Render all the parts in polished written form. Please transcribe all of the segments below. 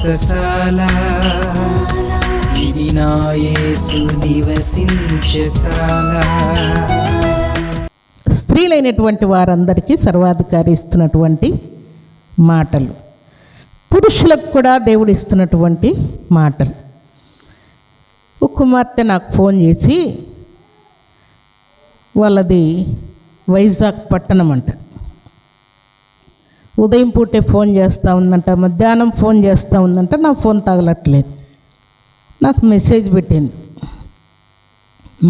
వ్రతశాల ఇది నా యేసు నివసించశాల. స్త్రీలైనటువంటి వారందరికీ సర్వాధికారి ఇస్తున్నటువంటి మాటలు, పురుషులకు కూడా దేవుడు ఇస్తున్నటువంటి మాటలు. ఒక కుమార్తె నాకు ఫోన్ చేసి, వాళ్ళది వైజాగ్ పట్టణం అంట, ఉదయం పూటే ఫోన్ చేస్తూ ఉందంట, మధ్యాహ్నం ఫోన్ చేస్తూ ఉందంట, నా ఫోన్ తగలట్లేదు. నాకు మెసేజ్ పెట్టింది,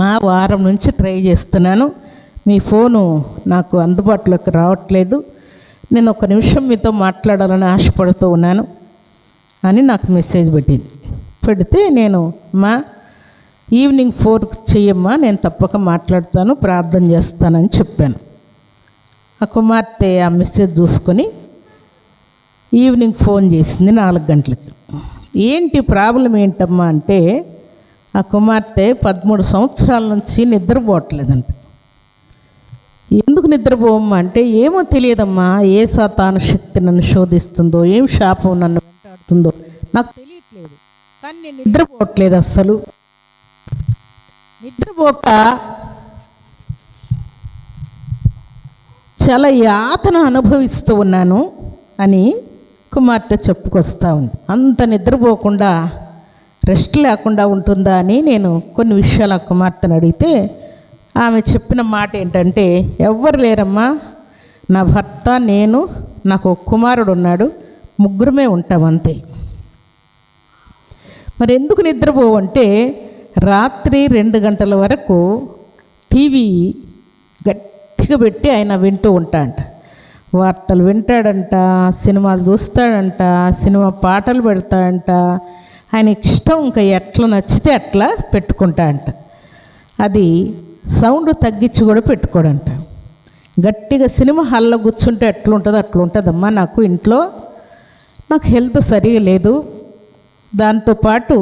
మా వారం నుంచి ట్రై చేస్తున్నాను, మీ ఫోను నాకు అందుబాటులోకి రావట్లేదు, నేను ఒక నిమిషం మీతో మాట్లాడాలని ఆశపడుతూ ఉన్నాను అని నాకు మెసేజ్ పెట్టింది. పెడితే నేను మా ఈవినింగ్ 4కి చెయ్యమ్మా, నేను తప్పక మాట్లాడతాను, ప్రార్థన చేస్తానని చెప్పాను. ఆ కుమార్తె ఆ మెసేజ్ చూసుకొని ఈవినింగ్ ఫోన్ చేసింది 4 గంటలకి. ఏంటి ప్రాబ్లం ఏంటమ్మా అంటే, ఆ కుమార్తె 13 సంవత్సరాల నుంచి నిద్రపోవట్లేదంట. ఎందుకు నిద్రపోవమ్మా అంటే, ఏమో తెలియదమ్మా, ఏ సాతాను శక్తి నన్ను శోధిస్తుందో, ఏం శాపం నన్ను వెంటాడుతుందో నాకు తెలియట్లేదు, కానీ నేను నిద్రపోవట్లేదు, అస్సలు నిద్రపోక చాలా యాతన అనుభవిస్తూ ఉన్నాను అని కుమార్తె చెప్పుకొస్తూ ఉంది. అంత నిద్రపోకుండా రెస్ట్ లేకుండా ఉంటుందా అని నేను కొన్ని విషయాలు ఆ కుమార్తెను అడిగితే ఆమె చెప్పిన మాట ఏంటంటే, ఎవ్వరు లేరమ్మా, నా భర్త, నేను, నాకు ఒక కుమారుడు ఉన్నాడు, ముగ్గురమే ఉంటాం అంతే. మరి ఎందుకు నిద్రపోవంటే, రాత్రి 2 గంటల వరకు టీవీ గట్టిగా పెట్టి ఆయన వింటూ ఉంటాడంట, వార్తలు వింటాడంట, సినిమాలు చూస్తాడంట, సినిమా పాటలు పెడతాడంట, ఆయనకి ఇష్టం, ఇంకా ఎట్లా నచ్చితే అట్లా పెట్టుకుంటాడంట. అది సౌండ్ తగ్గించి కూడా పెట్టుకోడంట. గట్టిగా సినిమా హాల్లో కూర్చుంటే ఎట్లుంటుందో అట్లా ఉంటుందమ్మా, నాకు ఇంట్లో నాకు హెల్త్ సరిగా లేదు, దాంతోపాటు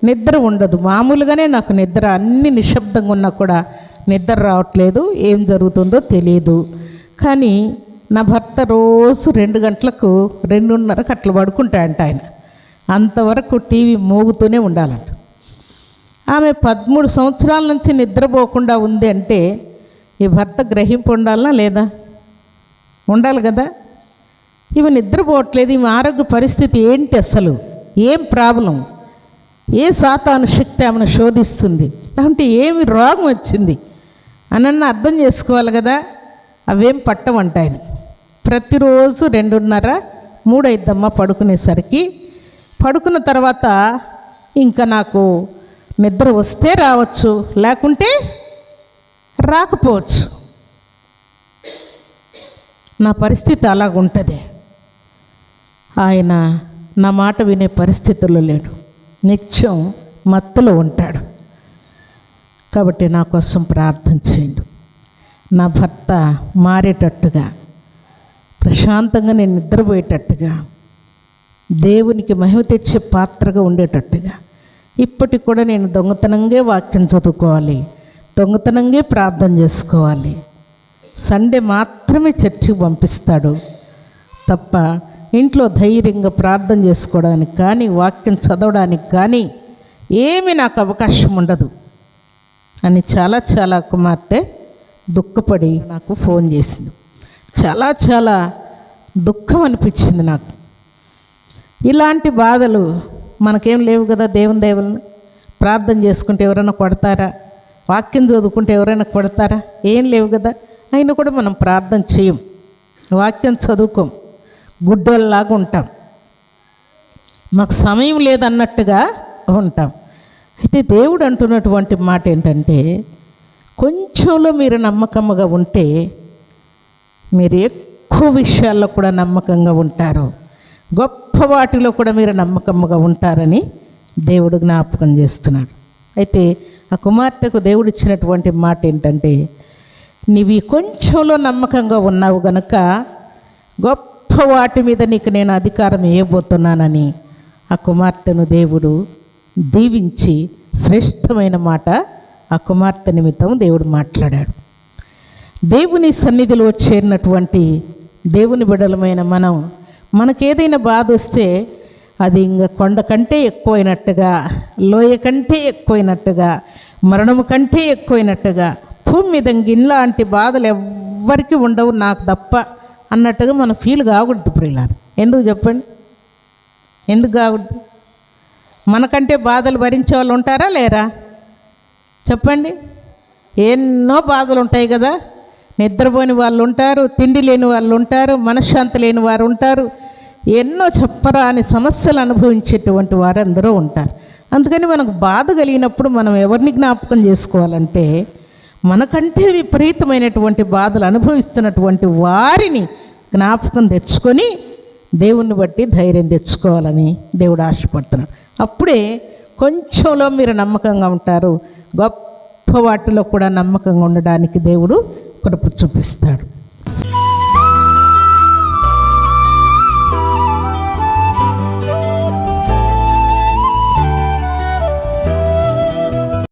నిద్ర ఉండదు, మామూలుగానే నాకు నిద్ర, అన్ని నిశ్శబ్దంగా ఉన్నా కూడా నిద్ర రావట్లేదు, ఏం జరుగుతుందో తెలియదు. కానీ నా భర్త రోజు 2 గంటలకు 2:30కు అట్లా పడుకుంటాడంట ఆయన, అంతవరకు టీవీ మోగుతూనే ఉండాలంట. ఆమె 13 సంవత్సరాల నుంచి నిద్రపోకుండా ఉంది అంటే ఈ భర్త గ్రహింపు ఉండాలా లేదా? ఉండాలి కదా. ఈమె నిద్రపోవట్లేదు, ఈమె ఆరోగ్య పరిస్థితి ఏంటి, అసలు ఏం ప్రాబ్లం, ఏ సాతాను శక్తి ఆమెను శోధిస్తుంది, లేకుంటే ఏమి రోగం వచ్చింది అనన్న అర్థం చేసుకోవాలి కదా. అవేం పట్టమంట ఆయన. ప్రతిరోజు 2:30, 3 అయిద్దమ్మా పడుకునేసరికి. పడుకున్న తర్వాత ఇంకా నాకు నిద్ర వస్తే రావచ్చు, లేకుంటే రాకపోవచ్చు, నా పరిస్థితి అలాగుంటుంది. ఆయన నా మాట వినే పరిస్థితుల్లో లేడు, నిత్యం మత్తులో ఉంటాడు. కాబట్టి నా కోసం ప్రార్థన చేయండి, నా భర్త మారేటట్టుగా, ప్రశాంతంగా నేను నిద్రపోయేటట్టుగా, దేవునికి మహిమ తెచ్చే పాత్రగా ఉండేటట్టుగా. ఇప్పటికి కూడా నేను దొంగతనంగా వాక్యం చదువుకోవాలి, దొంగతనంగా ప్రార్థన చేసుకోవాలి. సండే మాత్రమే చర్చికి పంపిస్తాడు తప్ప ఇంట్లో ధైర్యంగా ప్రార్థన చేసుకోవడానికి కానీ, వాక్యం చదవడానికి కానీ ఏమీ నాకు అవకాశం ఉండదు అని చాలా కుమార్తె దుఃఖపడి నాకు ఫోన్ చేసింది. చాలా దుఃఖం అనిపించింది నాకు. ఇలాంటి బాధలు మనకేం లేవు కదా. దేవుని దేవులను ప్రార్థన చేసుకుంటే ఎవరైనా కొడతారా? వాక్యం చదువుకుంటే ఎవరైనా కొడతారా? ఏం లేవు కదా. అయినా కూడా మనం ప్రార్థన చేయం, వాక్యం చదువుకోం, గుడ్డోళ్ళలాగా ఉంటాం, మాకు సమయం లేదన్నట్టుగా ఉంటాం. అయితే దేవుడు అంటున్నటువంటి మాట ఏంటంటే, కొంచెంలో మీరు నమ్మకంగా ఉంటే మీరు ఎక్కువ విషయాల్లో కూడా నమ్మకంగా ఉంటారు, గొప్ప వాటిలో కూడా మీరు నమ్మకంగా ఉంటారని దేవుడు జ్ఞాపకం చేస్తున్నాడు. అయితే ఆ కుమార్తెకు దేవుడు ఇచ్చినటువంటి మాట ఏంటంటే, నీవి కొంచెంలో నమ్మకంగా ఉన్నావు గనుక గొప్ప వాటి మీద నీకు నేను అధికారం ఇవ్వబోతున్నానని ఆ కుమార్తెను దేవుడు దీవించి శ్రేష్టమైన మాట ఆ కుమార్తె నిమిత్తం దేవుడు మాట్లాడాడు. దేవుని సన్నిధిలో చేరినటువంటి దేవుని బిడ్డలమైన మనకేదైనా బాధ వస్తే అది ఇంకా కొండ కంటే ఎక్కువైనట్టుగా, లోయ కంటే ఎక్కువైనట్టుగా, మరణము కంటే ఎక్కువైనట్టుగా, భూమి మీద ఇలాంటి బాధలు ఎవ్వరికీ ఉండవు నాకు తప్ప అన్నట్టుగా మనం ఫీల్ కాకూడదు ప్రియులారా. ఎందుకు చెప్పండి? ఎందుకు కాకూడదు? మనకంటే బాధలు భరించే వాళ్ళు ఉంటారా లేరా? చెప్పండి. ఎన్నో బాధలు ఉంటాయి కదా. నిద్రపోని వాళ్ళు ఉంటారు, తిండి లేని వాళ్ళు ఉంటారు, మనశ్శాంతి లేని వారు ఉంటారు, ఎన్నో చెప్పరాని సమస్యలు అనుభవించేటువంటి వారు అందరూ ఉంటారు. అందుకని మనకు బాధ కలిగినప్పుడు మనం ఎవరిని జ్ఞాపకం చేసుకోవాలంటే మనకంటే విపరీతమైనటువంటి బాధలు అనుభవిస్తున్నటువంటి వారిని జ్ఞాపకం తెచ్చుకొని దేవుణ్ణి బట్టి ధైర్యం తెచ్చుకోవాలని దేవుడు ఆశపడుతున్నాడు. అప్పుడే కొంచెంలో మీరు నమ్మకంగా ఉంటారు, గొప్ప వాటిలో కూడా నమ్మకంగా ఉండడానికి దేవుడు కృప చూపిస్తాడు.